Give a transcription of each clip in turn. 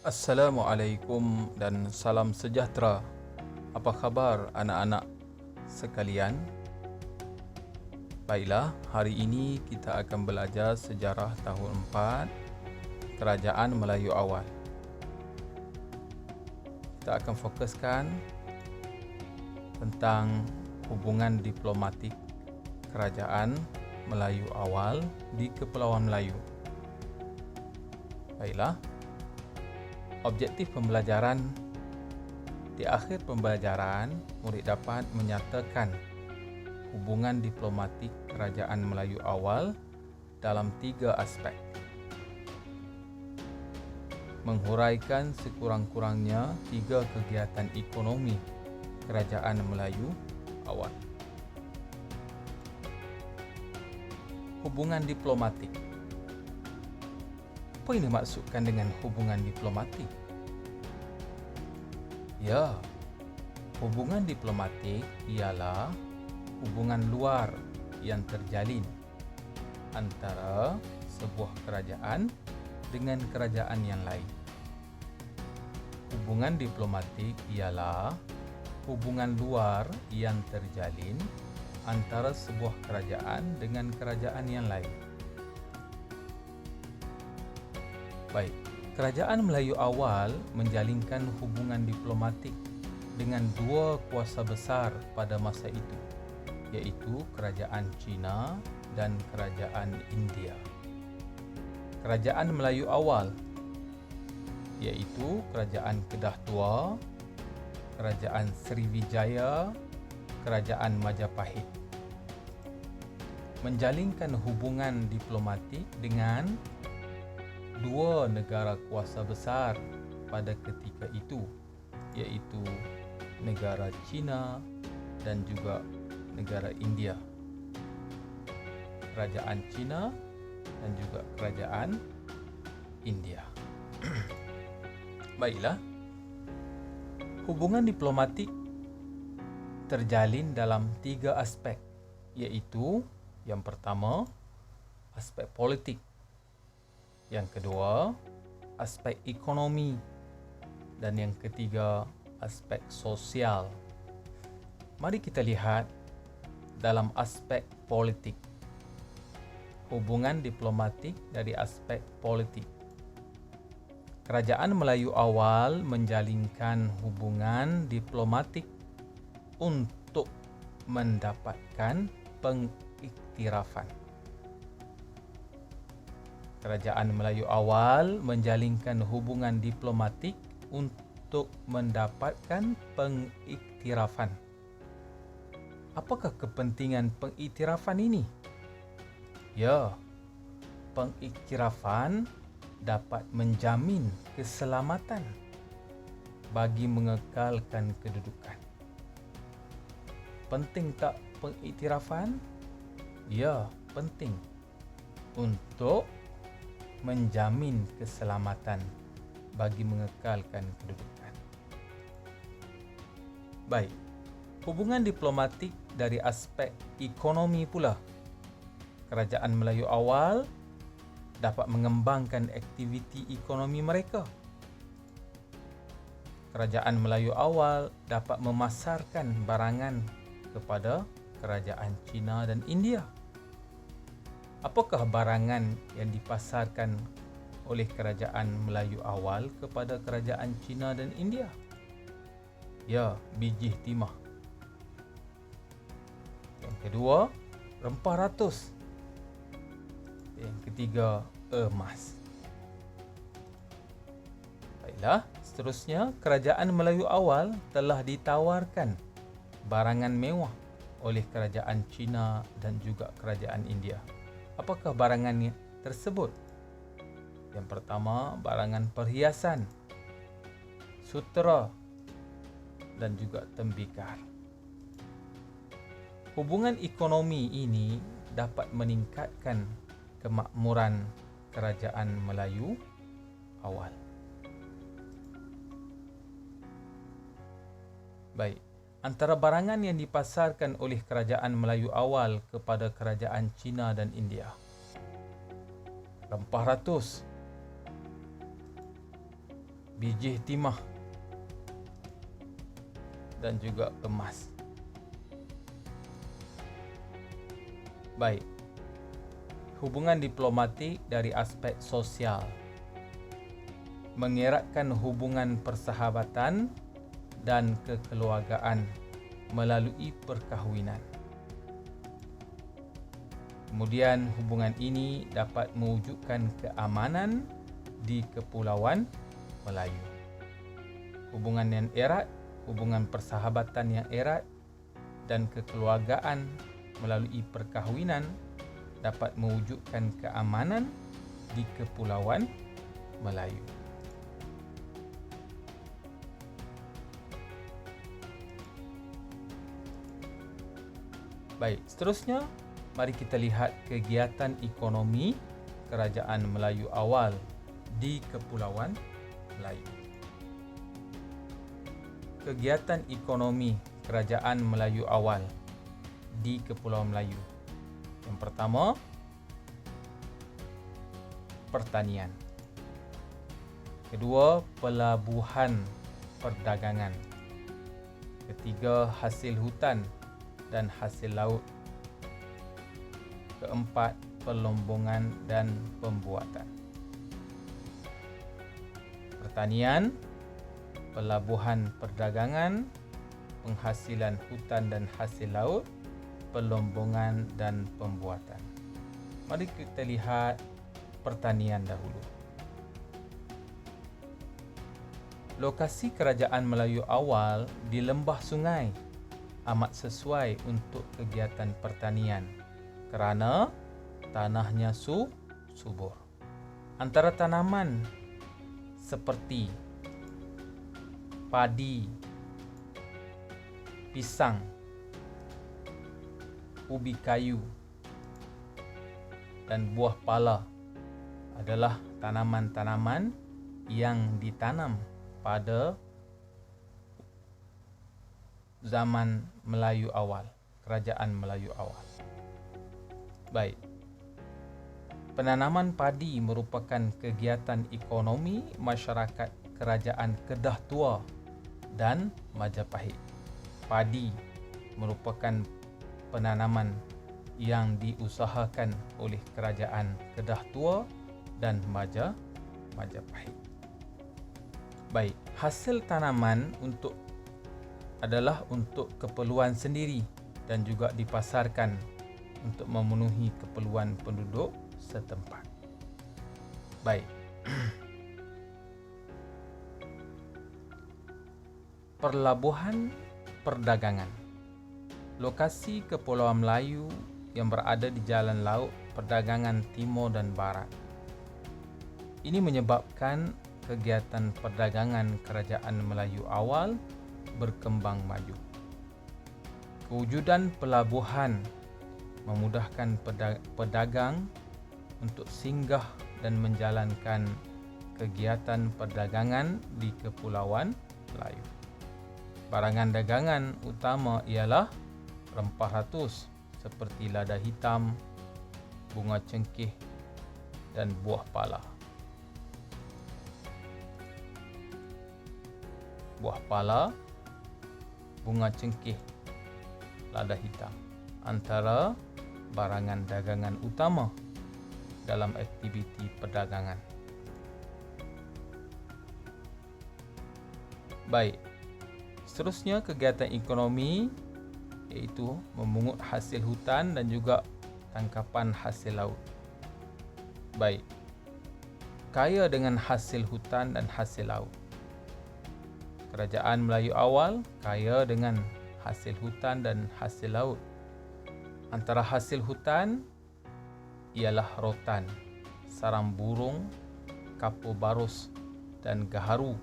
Assalamualaikum dan salam sejahtera. Apa khabar anak-anak sekalian? Baiklah, hari ini kita akan belajar sejarah tahun 4 Kerajaan Melayu Awal. Kita akan fokuskan tentang hubungan diplomatik Kerajaan Melayu Awal di Kepulauan Melayu. Baiklah, objektif pembelajaran. Di akhir pembelajaran, murid dapat menyatakan hubungan diplomatik Kerajaan Melayu Awal dalam 3 aspek. Menghuraikan sekurang-kurangnya 3 kegiatan ekonomi Kerajaan Melayu Awal. Hubungan diplomatik. Apa yang dimaksudkan dengan hubungan diplomatik? Ya, hubungan diplomatik ialah hubungan luar yang terjalin antara sebuah kerajaan dengan kerajaan yang lain. Hubungan diplomatik ialah hubungan luar yang terjalin antara sebuah kerajaan dengan kerajaan yang lain. Baik, Kerajaan Melayu Awal menjalinkan hubungan diplomatik dengan 2 kuasa besar pada masa itu, iaitu Kerajaan China dan Kerajaan India. Kerajaan Melayu Awal iaitu Kerajaan Kedah Tua, Kerajaan Sriwijaya, Kerajaan Majapahit, menjalinkan hubungan diplomatik dengan 2 negara kuasa besar pada ketika itu, iaitu negara China dan juga negara India. Kerajaan China dan juga Kerajaan India. Baiklah, hubungan diplomatik terjalin dalam 3 aspek, iaitu yang pertama, aspek politik. Yang kedua, aspek ekonomi. Dan yang ketiga, aspek sosial. Mari kita lihat dalam aspek politik. Hubungan diplomatik dari aspek politik. Kerajaan Melayu Awal menjalinkan hubungan diplomatik untuk mendapatkan pengiktirafan. Kerajaan Melayu Awal menjalinkan hubungan diplomatik untuk mendapatkan pengiktirafan. Apakah kepentingan pengiktirafan ini? Ya, pengiktirafan dapat menjamin keselamatan bagi mengekalkan kedudukan. Penting tak pengiktirafan? Ya, penting untuk menjamin keselamatan bagi mengekalkan kedudukan. Baik, hubungan diplomatik dari aspek ekonomi pula. Kerajaan Melayu Awal dapat mengembangkan aktiviti ekonomi mereka. Kerajaan Melayu Awal dapat memasarkan barangan kepada kerajaan China dan India. Apakah barangan yang dipasarkan oleh Kerajaan Melayu Awal kepada kerajaan China dan India? Ya, biji timah. Yang kedua, rempah ratus. Yang ketiga, emas. Baiklah, seterusnya Kerajaan Melayu Awal telah ditawarkan barangan mewah oleh kerajaan China dan juga kerajaan India. Apakah barangan tersebut? Yang pertama, barangan perhiasan, sutera dan juga tembikar. Hubungan ekonomi ini dapat meningkatkan kemakmuran Kerajaan Melayu Awal. Baik, antara barangan yang dipasarkan oleh Kerajaan Melayu Awal kepada Kerajaan China dan India. Rempah ratus, bijih timah dan juga emas. Baik. Hubungan diplomatik dari aspek sosial. Mengeratkan hubungan persahabatan dan kekeluargaan melalui perkahwinan. Kemudian hubungan ini dapat mewujudkan keamanan di Kepulauan Melayu. Hubungan yang erat, hubungan persahabatan yang erat dan kekeluargaan melalui perkahwinan dapat mewujudkan keamanan di Kepulauan Melayu. Baik, seterusnya mari kita lihat kegiatan ekonomi Kerajaan Melayu awal di Kepulauan Melayu. Kegiatan ekonomi Kerajaan Melayu awal di Kepulauan Melayu. Yang pertama, pertanian. Kedua, pelabuhan perdagangan. Ketiga, hasil hutan dan hasil laut. Keempat, pelombongan dan pembuatan. Pertanian, pelabuhan perdagangan, penghasilan hutan dan hasil laut, pelombongan dan pembuatan. Mari kita lihat pertanian dahulu. Lokasi Kerajaan Melayu awal di lembah sungai amat sesuai untuk kegiatan pertanian kerana tanahnya subur. Antara tanaman seperti padi, pisang, ubi kayu, dan buah pala adalah tanaman-tanaman yang ditanam pada zaman Melayu awal, Kerajaan Melayu awal. Baik. Penanaman padi merupakan kegiatan ekonomi masyarakat Kerajaan Kedah Tua dan Majapahit. Padi merupakan penanaman yang diusahakan oleh Kerajaan Kedah Tua dan Majapahit. Baik, hasil tanaman adalah untuk keperluan sendiri dan juga dipasarkan untuk memenuhi keperluan penduduk setempat. Baik. Pelabuhan perdagangan. Lokasi Kepulauan Melayu yang berada di jalan laut perdagangan timur dan barat. Ini menyebabkan kegiatan perdagangan Kerajaan Melayu awal berkembang maju. Kewujudan pelabuhan memudahkan pedagang untuk singgah dan menjalankan kegiatan perdagangan di Kepulauan Melayu. Barangan dagangan utama ialah rempah ratus seperti lada hitam, bunga cengkeh dan buah pala. Buah pala, bunga cengkeh, lada hitam antara barangan dagangan utama dalam aktiviti perdagangan. Baik, seterusnya kegiatan ekonomi iaitu memungut hasil hutan dan juga tangkapan hasil laut. Baik, kaya dengan hasil hutan dan hasil laut. Kerajaan Melayu awal kaya dengan hasil hutan dan hasil laut. Antara hasil hutan ialah rotan, sarang burung, kapur barus dan gaharu.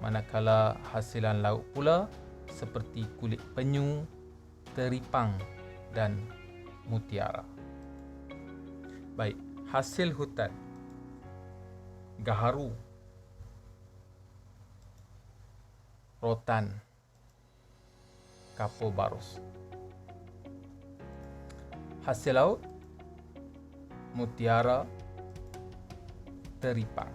Manakala hasilan laut pula seperti kulit penyu, teripang dan mutiara. Baik, hasil hutan. Gaharu, rotan, kapur barus. Hasil laut, mutiara, teripang.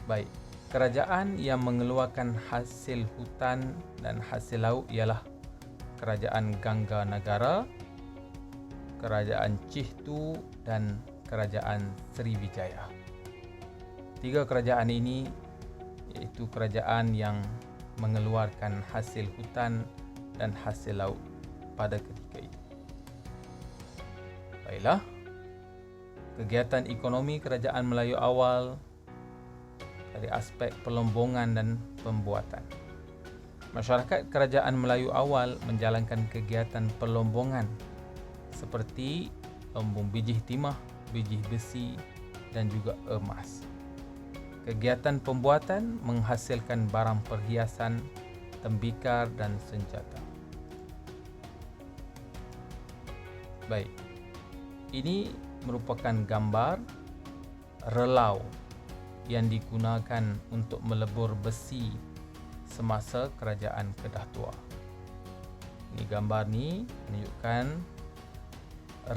Baik, kerajaan yang mengeluarkan hasil hutan dan hasil laut ialah Kerajaan Gangga Negara, Kerajaan Chihtu dan Kerajaan Sriwijaya. 3 kerajaan ini iaitu kerajaan yang mengeluarkan hasil hutan dan hasil laut pada ketika itu. Baiklah, kegiatan ekonomi Kerajaan Melayu awal dari aspek pelombongan dan pembuatan. Masyarakat Kerajaan Melayu awal menjalankan kegiatan pelombongan seperti lombong bijih timah, bijih besi dan juga emas. Kegiatan pembuatan menghasilkan barang perhiasan, tembikar dan senjata. Baik, ini merupakan gambar relau yang digunakan untuk melebur besi semasa Kerajaan Kedah Tua. Ini gambar ni menunjukkan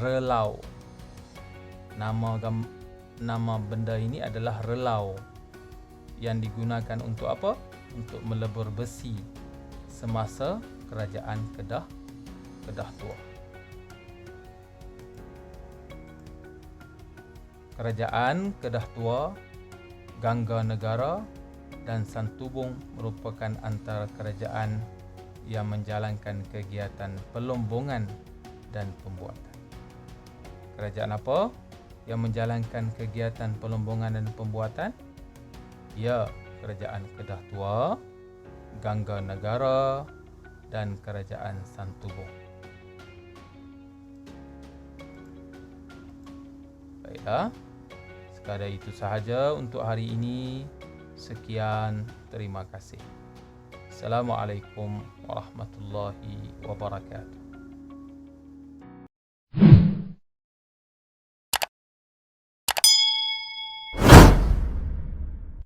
relau. Nama benda ini adalah relau yang digunakan untuk apa? Untuk melebur besi semasa Kerajaan Kedah Tua. Kerajaan Kedah Tua, Gangga Negara dan Santubong merupakan antara kerajaan yang menjalankan kegiatan pelombongan dan pembuatan. Kerajaan apa yang menjalankan kegiatan pelombongan dan pembuatan? Ya, Kerajaan Kedah Tua, Gangga Negara dan Kerajaan Santubong. Baiklah, sekadar itu sahaja untuk hari ini. Sekian, terima kasih. Assalamualaikum warahmatullahi wabarakatuh.